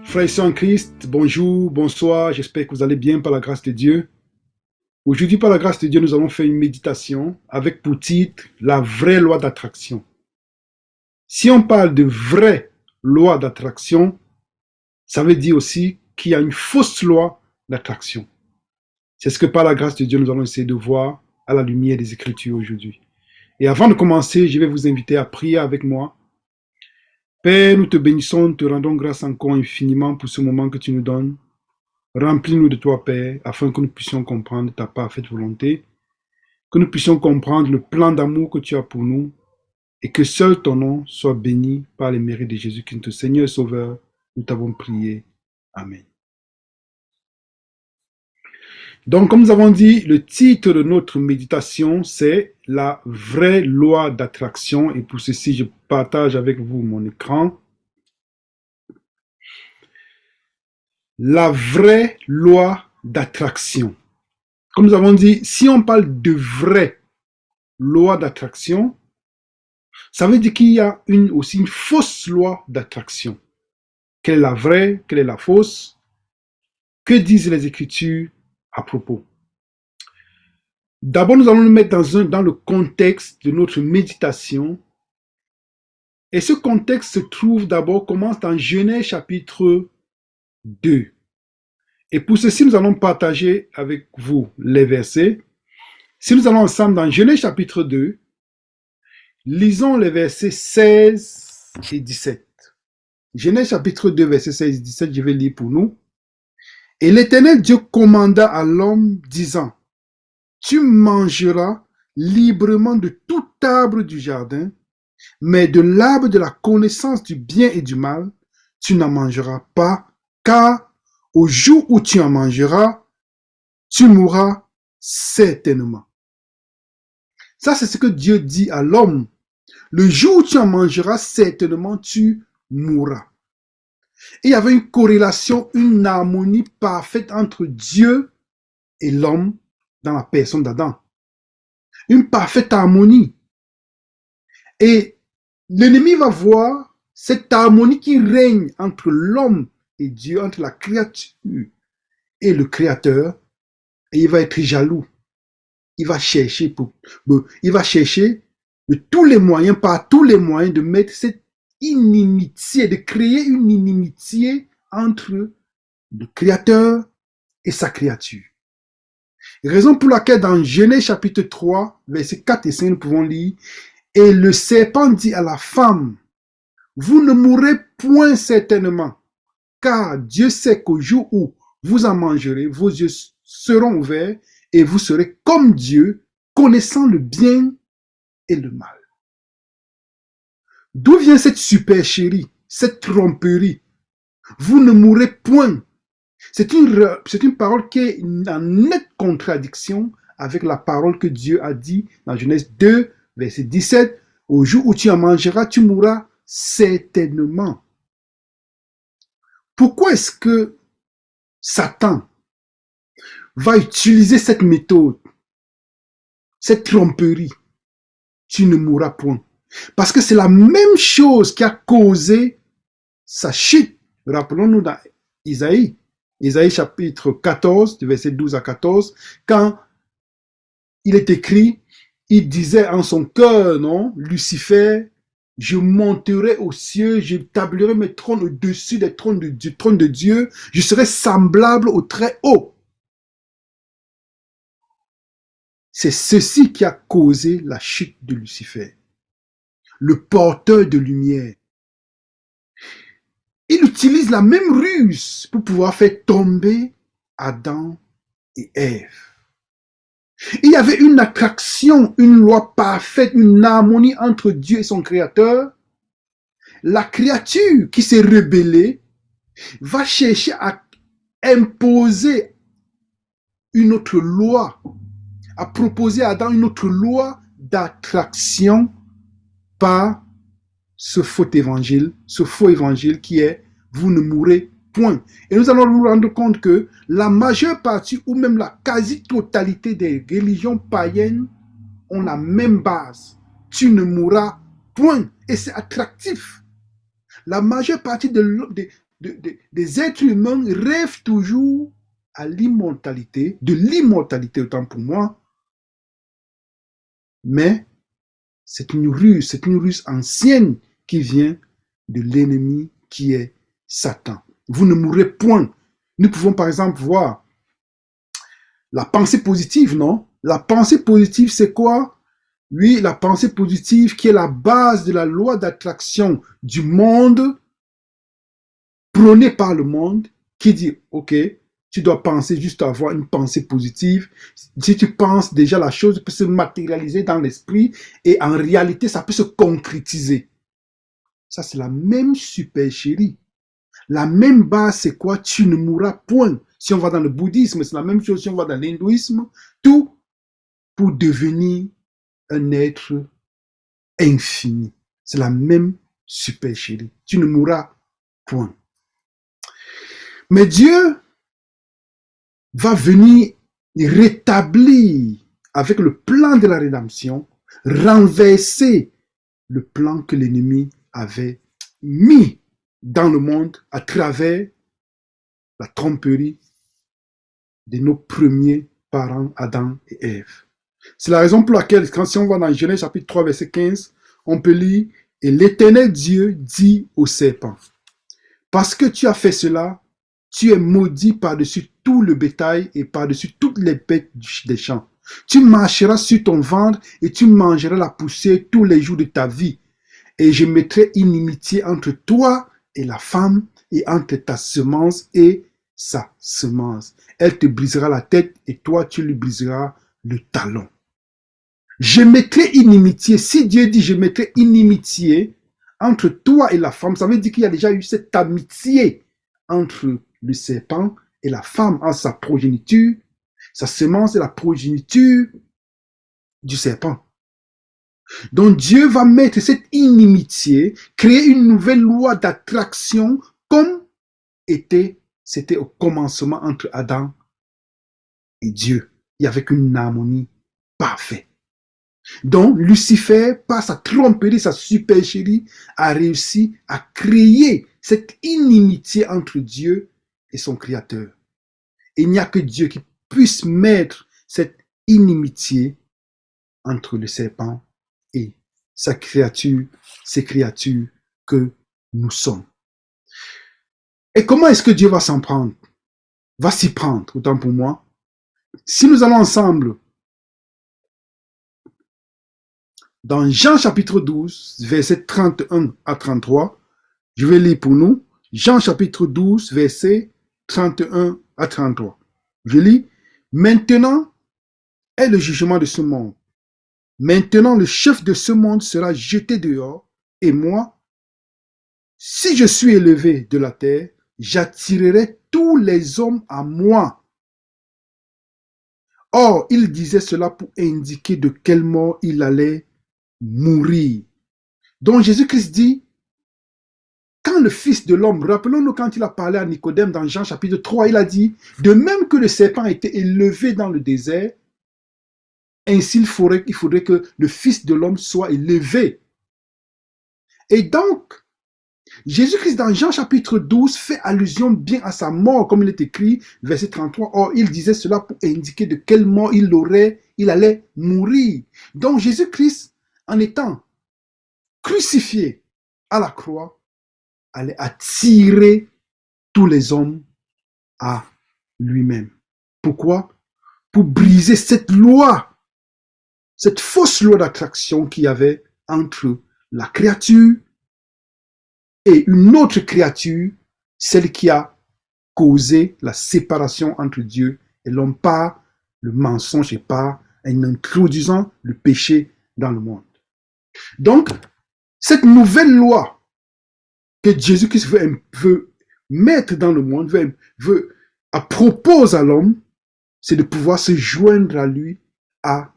Frères et sœurs en Christ, bonjour, bonsoir, j'espère que vous allez bien par la grâce de Dieu. Aujourd'hui, par la grâce de Dieu, nous allons faire une méditation avec pour titre la vraie loi d'attraction. Si on parle de vraie loi d'attraction, ça veut dire aussi qu'il y a une fausse loi d'attraction. C'est ce que par la grâce de Dieu, nous allons essayer de voir à la lumière des Écritures aujourd'hui. Et avant de commencer, je vais vous inviter à prier avec moi. Père, nous te bénissons, te rendons grâce encore infiniment pour ce moment que tu nous donnes. Remplis-nous de toi, Père, afin que nous puissions comprendre ta parfaite volonté, que nous puissions comprendre le plan d'amour que tu as pour nous, et que seul ton nom soit béni par les mérites de Jésus-Christ, notre Seigneur et Sauveur. Nous t'avons prié. Amen. Donc, comme nous avons dit, le titre de notre méditation, c'est la vraie loi d'attraction. Et pour ceci, je partage avec vous mon écran. La vraie loi d'attraction. Comme nous avons dit, si on parle de vraie loi d'attraction, ça veut dire qu'il y a aussi une fausse loi d'attraction. Quelle est la vraie? Quelle est la fausse? Que disent les Écritures à propos? D'abord, nous allons nous mettre dans le contexte de notre méditation. Et ce contexte se trouve d'abord, commence dans Genèse chapitre 2. Et pour ceci, nous allons partager avec vous les versets. Si nous allons ensemble dans Genèse chapitre 2, lisons les versets 16 et 17. Genèse chapitre 2, versets 16 et 17, je vais lire pour nous. Et l'Éternel Dieu commanda à l'homme, disant, tu mangeras librement de tout arbre du jardin, mais de l'arbre de la connaissance du bien et du mal, tu n'en mangeras pas, car au jour où tu en mangeras, tu mourras certainement. Ça, c'est ce que Dieu dit à l'homme. Le jour où tu en mangeras, certainement tu mourras. Et il y avait une corrélation, une harmonie parfaite entre Dieu et l'homme dans la personne d'Adam. Une parfaite harmonie. Et l'ennemi va voir cette harmonie qui règne entre l'homme et Dieu, entre la créature et le Créateur, et il va être jaloux. Il va chercher de tous les moyens, par tous les moyens, de mettre cette inimitié, de créer une inimitié entre le Créateur et sa créature. Raison pour laquelle dans Genèse chapitre 3, versets 4 et 5, nous pouvons lire, et le serpent dit à la femme, vous ne mourrez point certainement, car Dieu sait qu'au jour où vous en mangerez, vos yeux seront ouverts et vous serez comme Dieu, connaissant le bien et le mal. D'où vient cette supercherie, cette tromperie? Vous ne mourrez point. C'est une parole qui est en nette contradiction avec la parole que Dieu a dit dans Genèse 2, verset 17. Au jour où tu en mangeras, tu mourras certainement. Pourquoi est-ce que Satan va utiliser cette méthode, cette tromperie? Tu ne mourras point. Parce que c'est la même chose qui a causé sa chute. Rappelons-nous dans Isaïe chapitre 14, verset 12 à 14, quand il est écrit, il disait en son cœur, non, Lucifer, je monterai aux cieux, j'établirai mes trônes au-dessus des trônes du trône de Dieu, je serai semblable au très haut. C'est ceci qui a causé la chute de Lucifer, le porteur de lumière. Il utilise la même ruse pour pouvoir faire tomber Adam et Ève. Il y avait une attraction, une loi parfaite, une harmonie entre Dieu et son Créateur. La créature qui s'est rebellée va chercher à imposer une autre loi, à proposer à Adam une autre loi d'attraction par ce faux évangile qui est « vous ne mourrez point ». Et nous allons nous rendre compte que la majeure partie ou même la quasi-totalité des religions païennes ont la même base. Tu ne mourras point. Et c'est attractif. La majeure partie des êtres humains rêvent toujours à l'immortalité, de l'immortalité autant pour moi, mais c'est une ruse ancienne qui vient de l'ennemi qui est Satan. Vous ne mourrez point. Nous pouvons par exemple voir la pensée positive, non? La pensée positive, c'est quoi? Oui, la pensée positive qui est la base de la loi d'attraction du monde, prônée par le monde, qui dit, ok, tu dois penser juste à avoir une pensée positive. Si tu penses déjà, la chose peut se matérialiser dans l'esprit et en réalité, ça peut se concrétiser. Ça, c'est la même supercherie. La même base, c'est quoi? Tu ne mourras point. Si on va dans le bouddhisme, c'est la même chose. Si on va dans l'hindouisme, tout pour devenir un être infini. C'est la même supercherie. Tu ne mourras point. Mais Dieu va venir rétablir avec le plan de la rédemption, renverser le plan que l'ennemi avait mis dans le monde à travers la tromperie de nos premiers parents, Adam et Ève. C'est la raison pour laquelle, quand si on va dans Genèse chapitre 3, verset 15, on peut lire « Et l'Éternel Dieu dit au serpent, parce que tu as fait cela, tu es maudit par-dessus tout le bétail et par-dessus toutes les bêtes des champs. Tu marcheras sur ton ventre et tu mangeras la poussière tous les jours de ta vie. Et je mettrai inimitié entre toi et la femme et entre ta semence et sa semence. Elle te brisera la tête et toi tu lui briseras le talon. » Je mettrai inimitié. Si Dieu dit je mettrai inimitié entre toi et la femme, ça veut dire qu'il y a déjà eu cette amitié entre le serpent et la femme, en sa progéniture, sa semence et la progéniture du serpent. Donc Dieu va mettre cette inimitié, créer une nouvelle loi d'attraction comme c'était au commencement entre Adam et Dieu. Il y avait une harmonie parfaite. Donc Lucifer, par sa tromperie, sa supercherie, a réussi à créer cette inimitié entre Dieu et son Créateur. Il n'y a que Dieu qui puisse mettre cette inimitié entre le serpent et sa créature, ces créatures que nous sommes. Et comment est-ce que Dieu va s'en prendre? Va s'y prendre, autant pour moi. Si nous allons ensemble dans Jean chapitre 12, versets 31 à 33, je vais lire pour nous. Jean chapitre 12, versets 31 à 33. Je lis. Maintenant est le jugement de ce monde. Maintenant le chef de ce monde sera jeté dehors. Et moi, si je suis élevé de la terre, j'attirerai tous les hommes à moi. Or, il disait cela pour indiquer de quelle mort il allait mourir. Donc Jésus-Christ dit, quand le Fils de l'homme, rappelons-nous quand il a parlé à Nicodème dans Jean chapitre 3, il a dit, de même que le serpent a été élevé dans le désert, ainsi il faudrait que le Fils de l'homme soit élevé. Et donc, Jésus-Christ dans Jean chapitre 12 fait allusion bien à sa mort, comme il est écrit, verset 33. Or, il disait cela pour indiquer de quelle mort il allait mourir. Donc, Jésus-Christ, en étant crucifié à la croix, allait attirer tous les hommes à lui-même. Pourquoi? Pour briser cette loi, cette fausse loi d'attraction qu'il y avait entre la créature et une autre créature, celle qui a causé la séparation entre Dieu et l'homme par le mensonge et par en introduisant le péché dans le monde. Donc, cette nouvelle loi que Jésus-Christ veut mettre dans le monde, propose à l'homme, c'est de pouvoir se joindre à lui à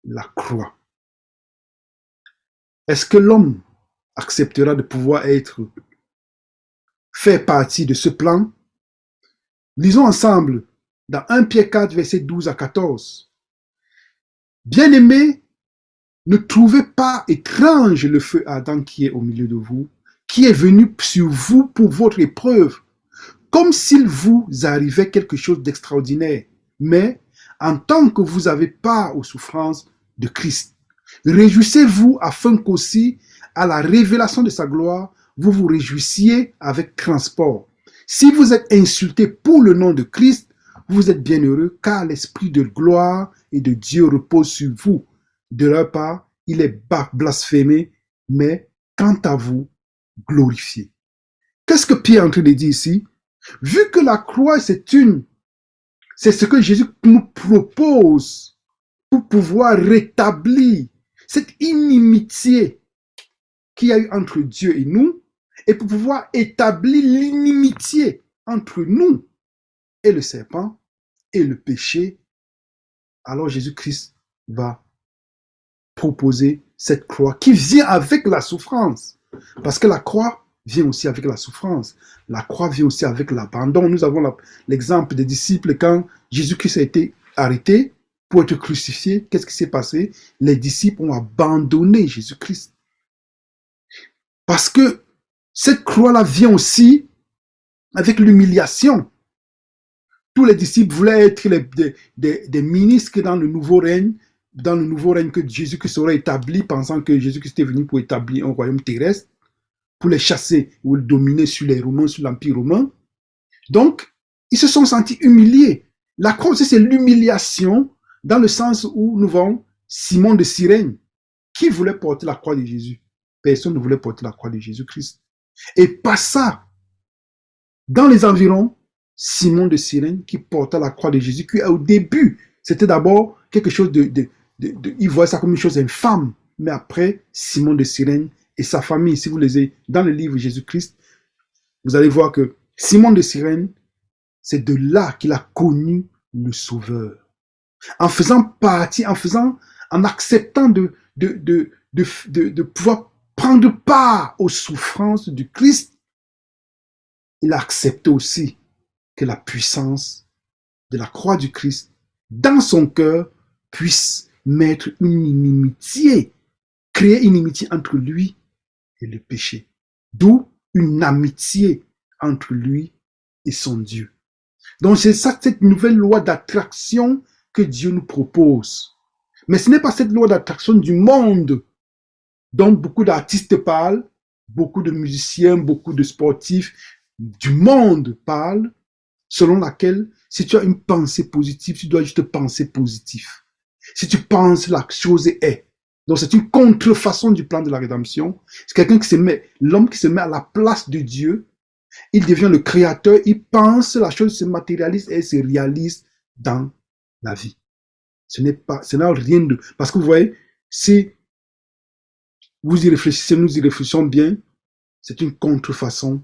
la croix. Est-ce que l'homme acceptera de pouvoir faire partie de ce plan? Lisons ensemble dans 1 Pierre 4, versets 12 à 14. Bien-aimés, ne trouvez pas étrange le feu ardent qui est au milieu de vous, qui est venu sur vous pour votre épreuve, comme s'il vous arrivait quelque chose d'extraordinaire, mais en tant que vous avez part aux souffrances de Christ. Réjouissez-vous afin qu'aussi, à la révélation de sa gloire, vous vous réjouissiez avec transport. Si vous êtes insulté pour le nom de Christ, vous êtes bienheureux, car l'esprit de gloire et de Dieu repose sur vous. De leur part, il est blasphémé, mais quant à vous, glorifié. Qu'est-ce que Pierre est en train de dire ici? Vu que la croix, c'est ce que Jésus nous propose pour pouvoir rétablir cette inimitié qu'il y a eu entre Dieu et nous, et pour pouvoir établir l'inimitié entre nous et le serpent et le péché, alors Jésus-Christ va proposer cette croix qui vient avec la souffrance. Parce que la croix vient aussi avec la souffrance. La croix vient aussi avec l'abandon. Nous avons l'exemple des disciples quand Jésus-Christ a été arrêté pour être crucifié. Qu'est-ce qui s'est passé? Les disciples ont abandonné Jésus-Christ. Parce que cette croix-là vient aussi avec l'humiliation. Tous les disciples voulaient être des ministres dans le nouveau règne que Jésus-Christ aurait établi, pensant que Jésus-Christ est venu pour établir un royaume terrestre, pour les chasser ou les dominer sur les Romains, sur l'Empire romain. Donc, ils se sont sentis humiliés. La croix, c'est l'humiliation dans le sens où nous voyons Simon de Cyrène. Qui voulait porter la croix de Jésus? Personne ne voulait porter la croix de Jésus-Christ. Et par ça, dans les environs, Simon de Cyrène qui portait la croix de Jésus, qui au début, c'était d'abord quelque chose il voyait ça comme une chose infâme. Mais après, Simon de Cyrène et sa famille, si vous lisez dans le livre Jésus-Christ, vous allez voir que Simon de Cyrène, c'est de là qu'il a connu le Sauveur. En faisant partie, en acceptant de pouvoir prendre part aux souffrances du Christ, il a accepté aussi que la puissance de la croix du Christ dans son cœur puisse mettre une inimitié, créer une inimitié entre lui et le péché. D'où une amitié entre lui et son Dieu. Donc c'est ça, cette nouvelle loi d'attraction que Dieu nous propose. Mais ce n'est pas cette loi d'attraction du monde dont beaucoup d'artistes parlent, beaucoup de musiciens, beaucoup de sportifs du monde parlent, selon laquelle si tu as une pensée positive, tu dois juste penser positif. Si tu penses, la chose est. Donc c'est une contrefaçon du plan de la rédemption. C'est quelqu'un l'homme qui se met à la place de Dieu. Il devient le créateur, il pense, la chose se matérialise et elle se réalise dans la vie. Ce n'a rien de... Parce que vous voyez, si vous y réfléchissez, nous y réfléchissons bien, c'est une contrefaçon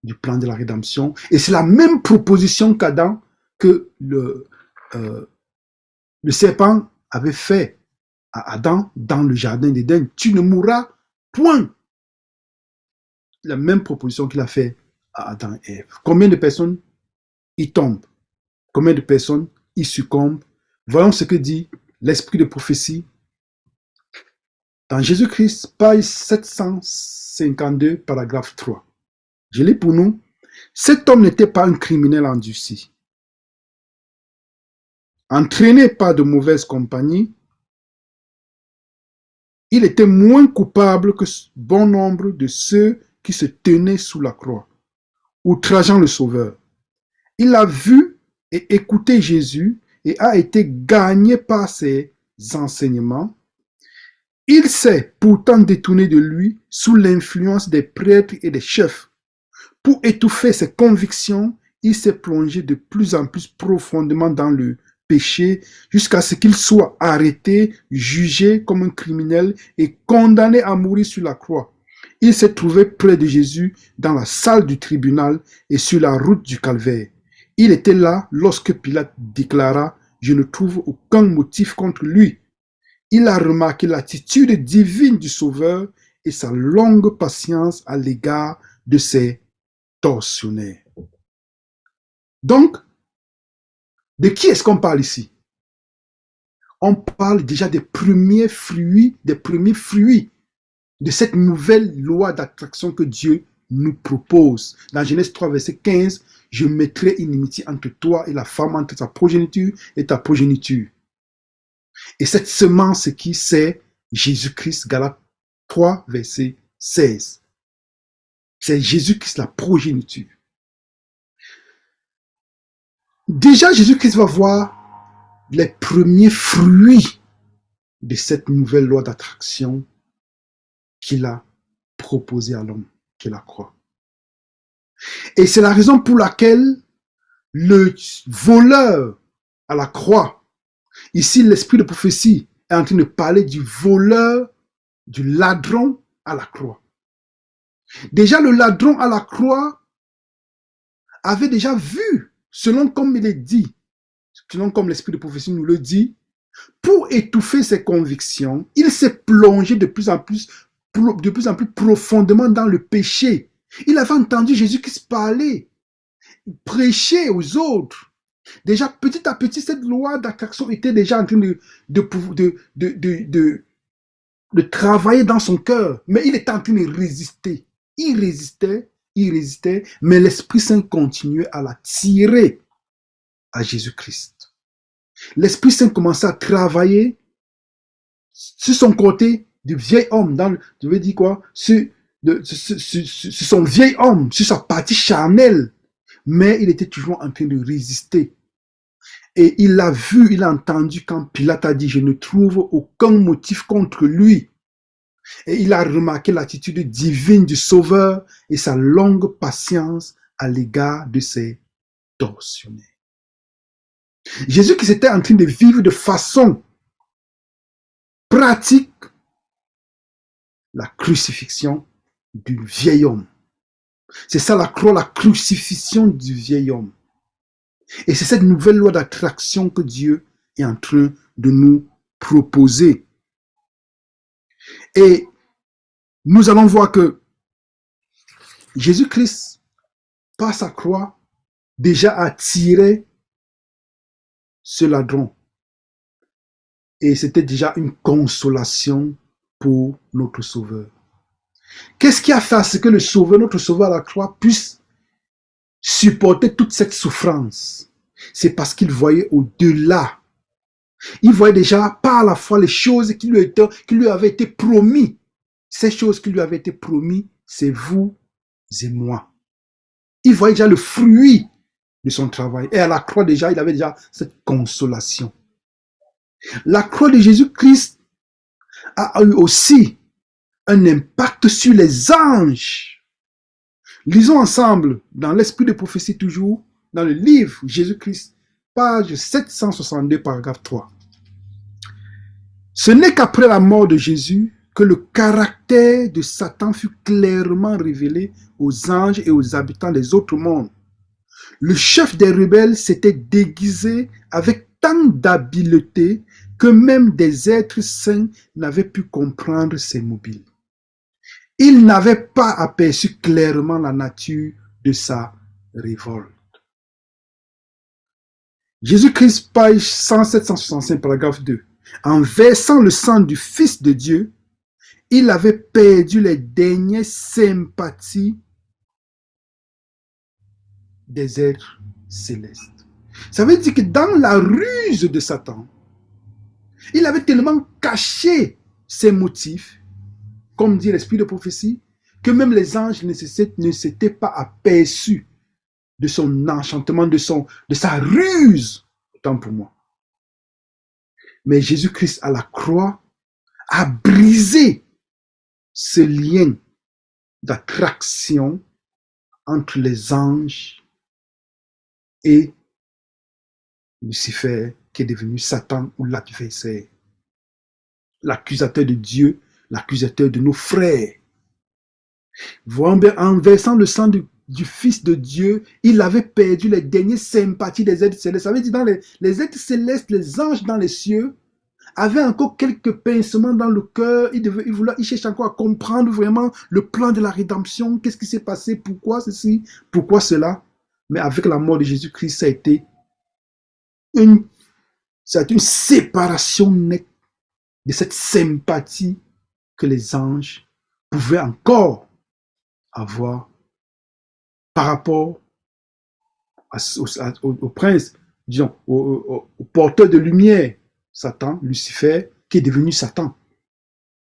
du plan de la rédemption. Et c'est la même proposition qu'Adam, que le serpent avait fait à Adam dans le jardin d'Éden. Tu ne mourras point. La même proposition qu'il a fait à Adam et Ève. Combien de personnes y tombent? Combien de personnes y succombent? Voyons ce que dit l'esprit de prophétie dans Jésus-Christ, page 752, paragraphe 3. Je lis pour nous. Cet homme n'était pas un criminel endurci, entraîné par de mauvaises compagnies. Il était moins coupable que bon nombre de ceux qui se tenaient sous la croix, outrageant le Sauveur. Il a vu et écouté Jésus et a été gagné par ses enseignements. Il s'est pourtant détourné de lui sous l'influence des prêtres et des chefs. Pour étouffer ses convictions, il s'est plongé de plus en plus profondément dans le péché jusqu'à ce qu'il soit arrêté, jugé comme un criminel et condamné à mourir sur la croix. Il s'est trouvé près de Jésus dans la salle du tribunal et sur la route du calvaire. Il était là lorsque Pilate déclara « Je ne trouve aucun motif contre lui ». Il a remarqué l'attitude divine du Sauveur et sa longue patience à l'égard de ses tortionnaires. Donc, de qui est-ce qu'on parle ici? On parle déjà des premiers fruits de cette nouvelle loi d'attraction que Dieu nous propose. Dans Genèse 3, verset 15, je mettrai inimitié entre toi et la femme, entre ta progéniture et ta progéniture. Et cette semence qui c'est Jésus-Christ, Galates 3, verset 16. C'est Jésus-Christ, la progéniture. Déjà, Jésus-Christ va voir les premiers fruits de cette nouvelle loi d'attraction qu'il a proposée à l'homme, qui est la croix. Et c'est la raison pour laquelle le voleur à la croix, ici l'esprit de prophétie est en train de parler du voleur, du ladron à la croix. Déjà le ladron à la croix avait déjà vu, selon comme il est dit, selon comme l'esprit de prophétie nous le dit, pour étouffer ses convictions, il s'est plongé de plus en plus profondément dans le péché. Il avait entendu Jésus-Christ parler, prêcher aux autres. Déjà, petit à petit, cette loi d'attraction était déjà en train de travailler dans son cœur. Mais il était en train de résister. Il résistait, mais l'Esprit Saint continuait à l'attirer à Jésus-Christ. L'Esprit Saint commençait à travailler sur son côté du vieil homme, je veux dire quoi, sur son vieil homme, sur sa partie charnelle. Mais il était toujours en train de résister. Et il l'a vu, il a entendu quand Pilate a dit, je ne trouve aucun motif contre lui. Et il a remarqué l'attitude divine du Sauveur et sa longue patience à l'égard de ses tortionnaires. Jésus qui était en train de vivre de façon pratique la crucifixion du vieil homme. C'est ça la croix, la crucifixion du vieil homme. Et c'est cette nouvelle loi d'attraction que Dieu est en train de nous proposer. Et nous allons voir que Jésus-Christ, par sa croix, déjà attirait ce ladron. Et c'était déjà une consolation pour notre Sauveur. Qu'est-ce qui a fait à ce que le Sauveur, notre Sauveur à la croix, puisse supporter toute cette souffrance? C'est parce qu'il voyait au-delà. Il voyait déjà par la foi les choses qui lui avaient été promises. Ces choses qui lui avaient été promises, c'est vous et moi. Il voyait déjà le fruit de son travail. Et à la croix déjà, il avait déjà cette consolation. La croix de Jésus-Christ a eu aussi un impact sur les anges. Lisons ensemble dans l'esprit de prophétie toujours, dans le livre Jésus-Christ, page 762, paragraphe 3. Ce n'est qu'après la mort de Jésus que le caractère de Satan fut clairement révélé aux anges et aux habitants des autres mondes. Le chef des rebelles s'était déguisé avec tant d'habileté que même des êtres saints n'avaient pu comprendre ses mobiles. Il n'avait pas aperçu clairement la nature de sa révolte. Jésus-Christ, page 107-165, paragraphe 2. En versant le sang du Fils de Dieu, il avait perdu les dernières sympathies des êtres célestes. Ça veut dire que dans la ruse de Satan, il avait tellement caché ses motifs, comme dit l'esprit de prophétie, que même les anges ne s'étaient pas aperçus de son enchantement, de sa ruse, autant pour moi. Mais Jésus-Christ à la croix a brisé ce lien d'attraction entre les anges et Lucifer, qui est devenu Satan ou l'adversaire, l'accusateur de Dieu, l'accusateur de nos frères. En versant le sang du Fils de Dieu, il avait perdu les dernières sympathies des êtres célestes. Ça veut dire dans les êtres célestes, les anges dans les cieux, avaient encore quelques pincements dans le cœur. Il cherche encore à comprendre vraiment le plan de la rédemption. Qu'est-ce qui s'est passé? Pourquoi ceci? Pourquoi cela? Mais avec la mort de Jésus-Christ, ça a été une séparation nette de cette sympathie que les anges pouvaient encore avoir par rapport au prince, disons, au porteur de lumière, Satan, Lucifer, qui est devenu Satan.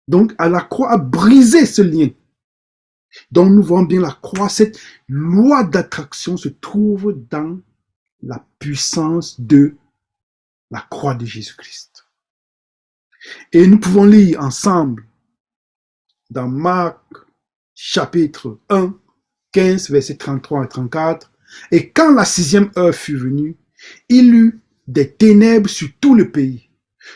Donc, à la croix a brisé ce lien. Donc, nous voyons bien la croix, cette loi d'attraction se trouve dans la puissance de la croix de Jésus-Christ. Et nous pouvons lire ensemble dans Marc chapitre 1, 15, versets 33 et 34. Et quand la 6e heure fut venue, il eut des ténèbres sur tout le pays,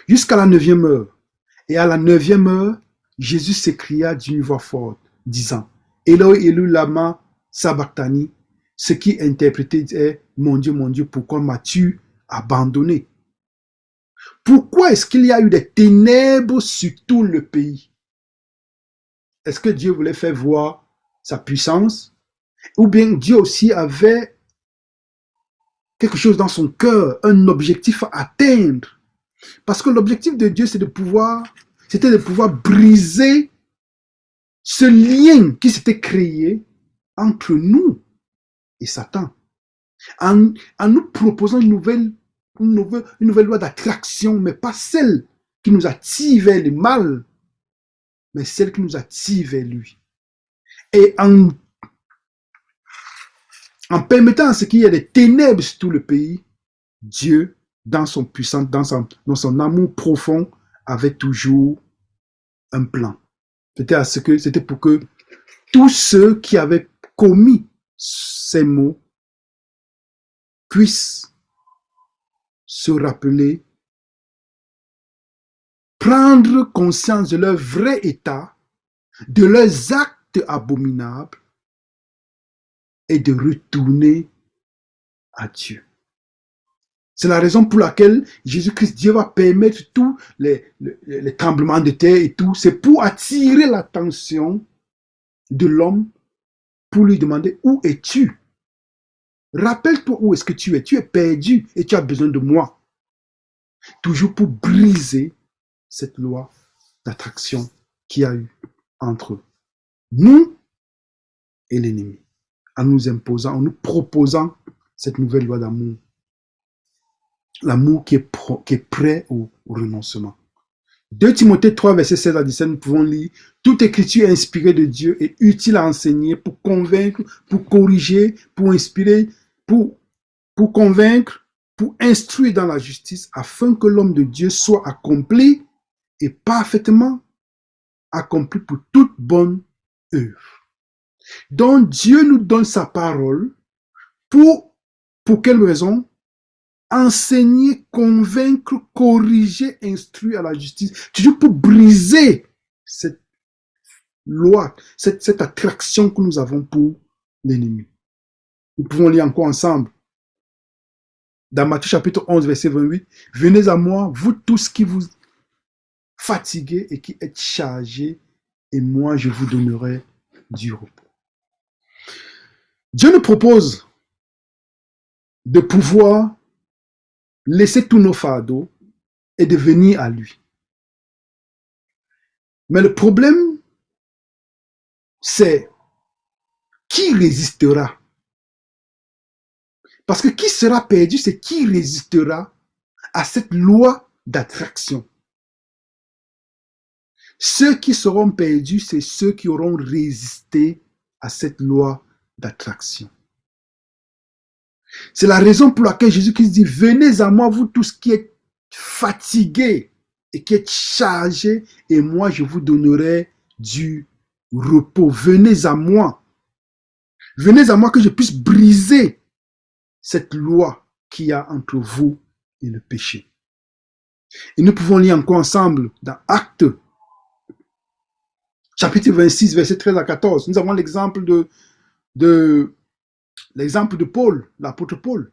jusqu'à la 9e heure. Et à la 9e heure, Jésus s'écria d'une voix forte, disant, Eloi, Eloi, lama sabachthani, ce qui interprété est, mon Dieu, pourquoi m'as-tu abandonné? Pourquoi est-ce qu'il y a eu des ténèbres sur tout le pays? Est-ce que Dieu voulait faire voir sa puissance? Ou bien Dieu aussi avait quelque chose dans son cœur, un objectif à atteindre? Parce que l'objectif de Dieu, c'était de pouvoir briser ce lien qui s'était créé entre nous et Satan. En nous proposant une nouvelle loi d'attraction, mais pas celle qui nous attire vers le mal, mais celle qui nous attire vers lui. Et en permettant à ce qu'il y ait des ténèbres sur tout le pays, Dieu, dans son puissance, dans son amour profond, avait toujours un plan. C'était pour que tous ceux qui avaient commis ces mots puissent se rappeler, prendre conscience de leur vrai état, de leurs actes abominables et de retourner à Dieu. C'est la raison pour laquelle Jésus-Christ, Dieu va permettre tous les tremblements de terre et tout. C'est pour attirer l'attention de l'homme, pour lui demander où es-tu? Rappelle-toi où est-ce que tu es. Tu es perdu et tu as besoin de moi. Toujours pour briser cette loi d'attraction qu'il y a eu entre nous et l'ennemi. En nous imposant, en nous proposant cette nouvelle loi d'amour. L'amour qui est prêt au renoncement. 2 Timothée 3, verset 16 à 17, nous pouvons lire « Toute écriture inspirée de Dieu est utile à enseigner, pour convaincre, pour corriger, pour inspirer, pour convaincre, pour instruire dans la justice, afin que l'homme de Dieu soit accompli et parfaitement accompli pour toute bonne œuvre. » Donc Dieu nous donne sa parole pour quelle raison? Enseigner, convaincre, corriger, instruire à la justice, toujours pour briser cette loi, cette attraction que nous avons pour l'ennemi. Nous pouvons lire encore ensemble. Dans Matthieu chapitre 11, verset 28, « Venez à moi, vous tous qui vous fatiguez et qui êtes chargés, et moi je vous donnerai du repos. » Dieu nous propose de pouvoir laisser tous nos fardeaux et de venir à lui. Mais le problème, c'est qui résistera? Parce que qui sera perdu, c'est qui résistera à cette loi d'attraction. Ceux qui seront perdus, c'est ceux qui auront résisté à cette loi d'attraction. C'est la raison pour laquelle Jésus-Christ dit, venez à moi, vous tous qui êtes fatigués et qui êtes chargés, et moi je vous donnerai du repos. Venez à moi. Venez à moi que je puisse briser cette loi qu'il y a entre vous et le péché. Et nous pouvons lire encore ensemble dans Actes, chapitre 26, verset 13 à 14. Nous avons l'exemple de Paul, l'apôtre Paul,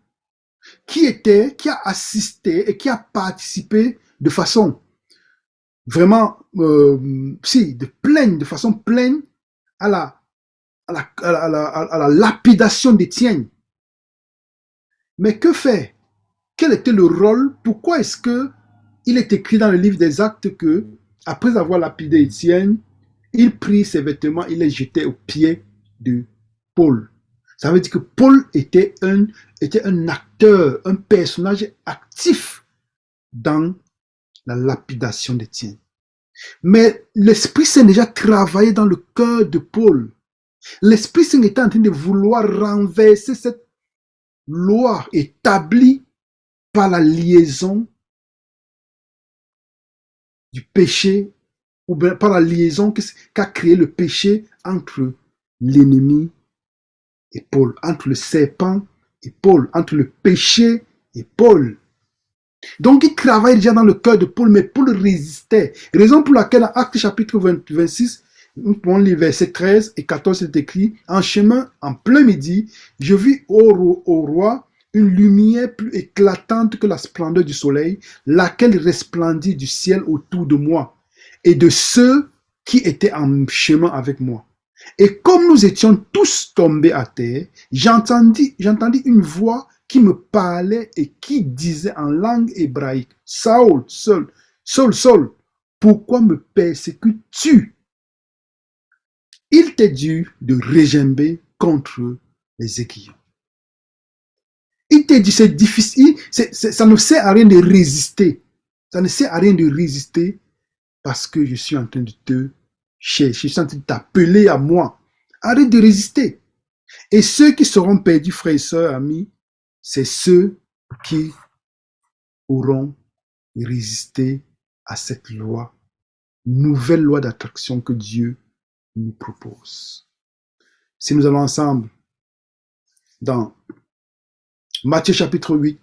qui a assisté et qui a participé de façon vraiment, de façon pleine à la lapidation d'Étienne. Mais que fait? Quel était le rôle? Pourquoi est-ce que il est écrit dans le livre des Actes que, après avoir lapidé Étienne, il prit ses vêtements, il les jetait aux pieds de Paul? Ça veut dire que Paul était un acteur, un personnage actif dans la lapidation d'Étienne. Mais l'Esprit Saint déjà travaillait dans le cœur de Paul. L'Esprit Saint était en train de vouloir renverser cette loi établie par la liaison du péché, ou bien par la liaison qu'a créé le péché entre l'ennemi et Paul, entre le serpent et Paul, entre le péché et Paul. Donc il travaille déjà dans le cœur de Paul, mais Paul résistait. Raison pour laquelle, en Actes chapitre 26, nous prenons les versets 13 et 14, c'est écrit, en chemin, en plein midi, je vis au roi une lumière plus éclatante que la splendeur du soleil, laquelle resplendit du ciel autour de moi, et de ceux qui étaient en chemin avec moi. Et comme nous étions tous tombés à terre, j'entendis une voix qui me parlait et qui disait en langue hébraïque, Saul, Saul, pourquoi me persécutes-tu? Il t'est dû de regimber contre les aiguillons. Il t'est dit, c'est difficile, ça ne sert à rien de résister. Ça ne sert à rien de résister parce que je suis en train de te chercher, je suis en train de t'appeler à moi. Arrête de résister. Et ceux qui seront perdus, frères et sœurs, amis, c'est ceux qui auront résisté à cette loi, nouvelle loi d'attraction que Dieu nous propose. Si nous allons ensemble dans Matthieu chapitre 8,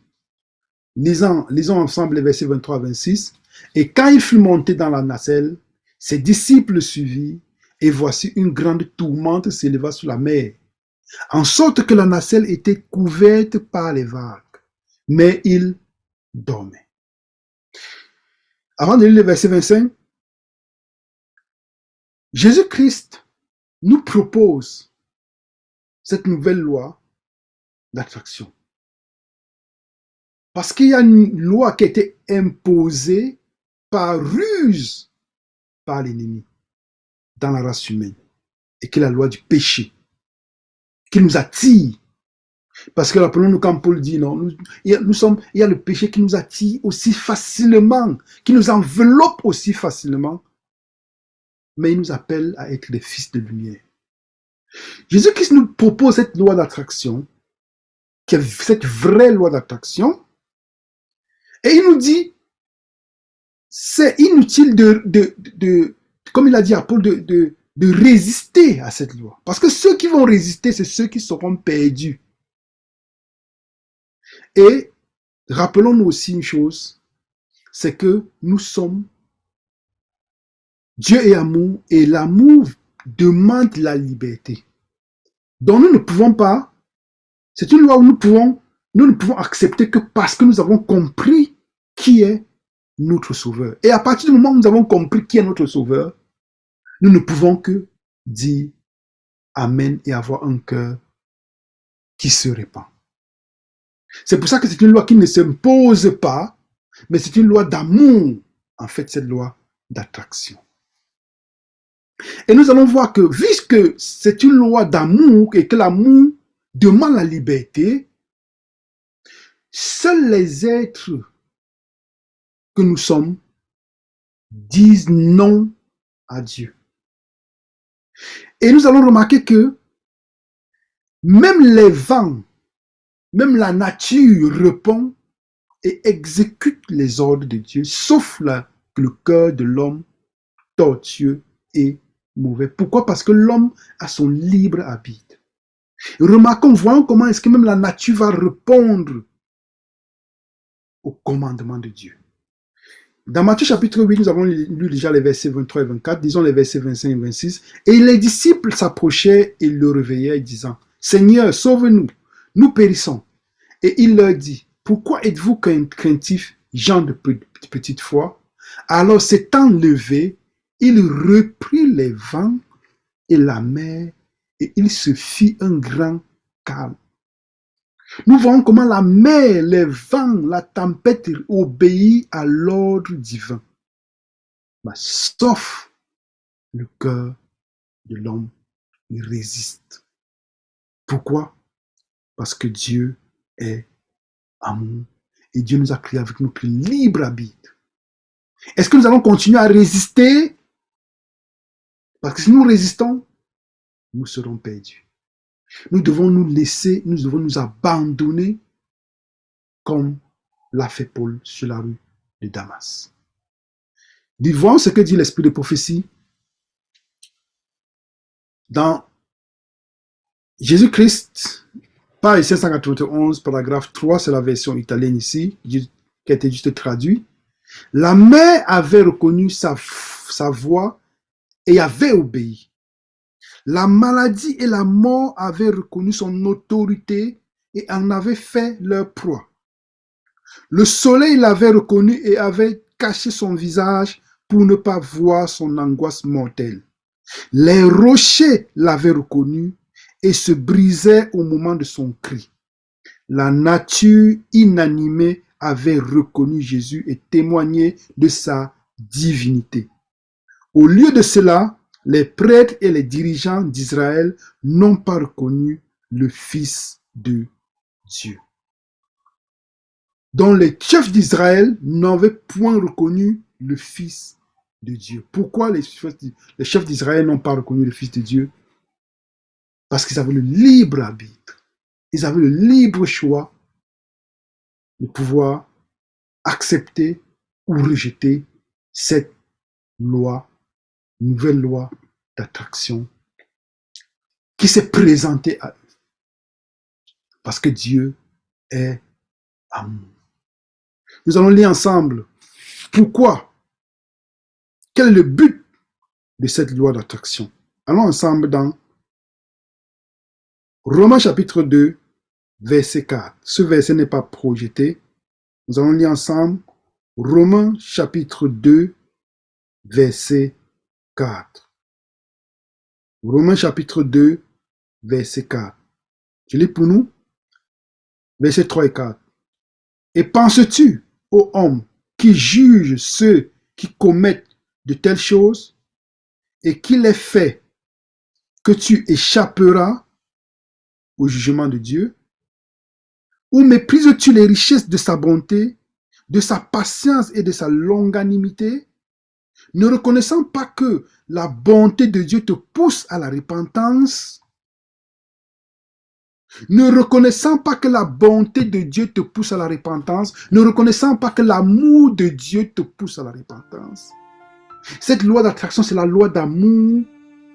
lisons ensemble les versets 23 à 26. Et quand il fut monté dans la nacelle, ses disciples le suivirent, et voici une grande tourmente s'éleva sur la mer, en sorte que la nacelle était couverte par les vagues. Mais il dormait. Avant de lire le verset 25, Jésus-Christ nous propose cette nouvelle loi d'attraction. Parce qu'il y a une loi qui a été imposée par ruse par l'ennemi dans la race humaine, et qui est la loi du péché, qui nous attire. Parce que rappelons-nous quand Paul dit, non, il y a le péché qui nous attire aussi facilement, qui nous enveloppe aussi facilement, mais il nous appelle à être des fils de lumière. Jésus-Christ nous propose cette loi d'attraction, qui est cette vraie loi d'attraction, et il nous dit, c'est inutile comme il a dit à Paul, de résister à cette loi. Parce que ceux qui vont résister, c'est ceux qui seront perdus. Et rappelons-nous aussi une chose, c'est que nous sommes, Dieu est amour, et l'amour demande la liberté. Donc nous ne pouvons pas, c'est une loi où nous ne pouvons accepter que parce que nous avons compris qui est notre sauveur. Et à partir du moment où nous avons compris qui est notre sauveur, nous ne pouvons que dire Amen et avoir un cœur qui se répand. C'est pour ça que c'est une loi qui ne s'impose pas, mais c'est une loi d'amour. En fait, cette loi d'attraction. Et nous allons voir que, puisque c'est une loi d'amour et que l'amour demande la liberté, seuls les êtres que nous sommes disent non à Dieu. Et nous allons remarquer que même les vents, même la nature répond et exécute les ordres de Dieu, sauf le cœur de l'homme tortueux et mauvais. Pourquoi? Parce que l'homme a son libre arbitre. Remarquons, voyons comment est-ce que même la nature va répondre au commandement de Dieu. Dans Matthieu chapitre 8, nous avons lu déjà les versets 23 et 24, disons les versets 25 et 26. Et les disciples s'approchaient et le réveillaient, disant, Seigneur, sauve-nous, nous périssons. Et il leur dit, pourquoi êtes-vous craintifs, gens de petite foi? Alors s'étant levé, il reprit les vents et la mer, et il se fit un grand calme. Nous voyons comment la mer, les vents, la tempête obéissent à l'ordre divin. Mais sauf le cœur de l'homme, il résiste. Pourquoi? Parce que Dieu est amour. Et Dieu nous a créés avec notre libre arbitre. Est-ce que nous allons continuer à résister? Parce que si nous résistons, nous serons perdus. Nous devons nous laisser, nous devons nous abandonner comme l'a fait Paul sur la rue de Damas. Voyons ce que dit l'esprit de prophétie dans Jésus-Christ, page 591, paragraphe 3, c'est la version italienne ici, qui a été juste traduite. La mère avait reconnu sa voix et avait obéi. La maladie et la mort avaient reconnu son autorité et en avaient fait leur proie. Le soleil l'avait reconnu et avait caché son visage pour ne pas voir son angoisse mortelle. Les rochers l'avaient reconnu et se brisaient au moment de son cri. La nature inanimée avait reconnu Jésus et témoigné de sa divinité. Au lieu de cela, les prêtres et les dirigeants d'Israël n'ont pas reconnu le Fils de Dieu. Donc les chefs d'Israël n'avaient point reconnu le Fils de Dieu. Pourquoi les chefs d'Israël n'ont pas reconnu le Fils de Dieu? Parce qu'ils avaient le libre arbitre. Ils avaient le libre choix de pouvoir accepter ou rejeter cette loi, nouvelle loi d'attraction qui s'est présentée à eux. Parce que Dieu est amour. Nous allons lire ensemble pourquoi, quel est le but de cette loi d'attraction. Allons ensemble dans Romains chapitre 2, verset 4. Ce verset n'est pas projeté. Nous allons lire ensemble Romains chapitre 2, verset 4. Romains chapitre 2, verset 4. Je lis pour nous, verset 3 et 4. Et penses-tu, ô homme, qui juge ceux qui commettent de telles choses, et qu'il est fait que tu échapperas au jugement de Dieu? Ou méprises-tu les richesses de sa bonté, de sa patience et de sa longanimité, ne reconnaissant pas que la bonté de Dieu te pousse à la repentance? Ne reconnaissant pas que la bonté de Dieu te pousse à la repentance, ne reconnaissant pas que l'amour de Dieu te pousse à la repentance. Cette loi d'attraction, c'est la loi d'amour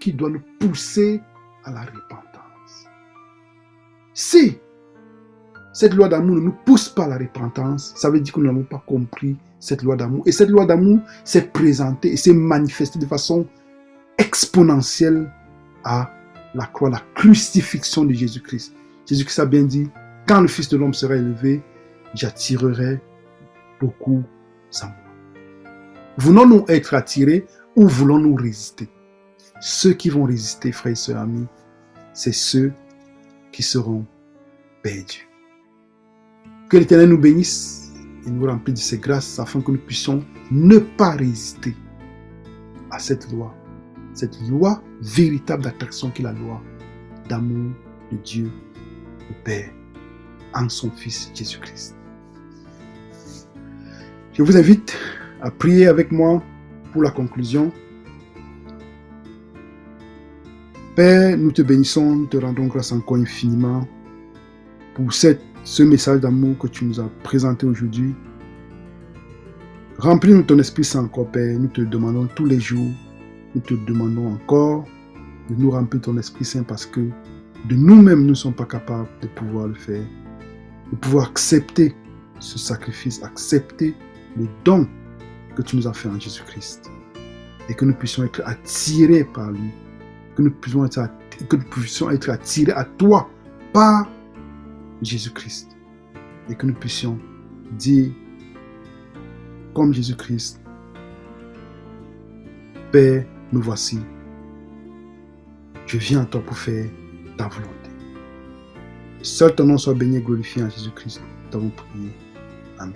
qui doit nous pousser à la repentance. Si cette loi d'amour ne nous pousse pas à la repentance, ça veut dire que nous n'avons pas compris cette loi d'amour. Et cette loi d'amour s'est présentée et s'est manifestée de façon exponentielle à la croix, la crucifixion de Jésus-Christ. Jésus-Christ a bien dit, quand le Fils de l'homme sera élevé, j'attirerai beaucoup à moi. Voulons-nous être attirés ou voulons-nous résister? Ceux qui vont résister, frères et sœurs amis, c'est ceux qui seront perdus. Que l'Éternel nous bénisse et nous remplisse de ses grâces afin que nous puissions ne pas résister à cette loi véritable d'attraction qui est la loi d'amour de Dieu le Père en son Fils Jésus-Christ. Je vous invite à prier avec moi pour la conclusion. Père, nous te bénissons, nous te rendons grâce encore infiniment pour ce message d'amour que tu nous as présenté aujourd'hui. Remplis-nous ton Esprit Saint encore, Père. Nous te demandons tous les jours, nous te demandons encore de nous remplir ton Esprit Saint parce que de nous-mêmes, nous ne sommes pas capables de pouvoir le faire. De pouvoir accepter ce sacrifice, accepter le don que tu nous as fait en Jésus-Christ. Et que nous puissions être attirés par lui. Que nous puissions être attirés à toi par Jésus-Christ. Et que nous puissions dire, comme Jésus-Christ, Père, nous voici. Je viens à toi pour faire ta volonté. Seul ton nom soit béni et glorifié en Jésus-Christ. Nous t'avons prié. Amen.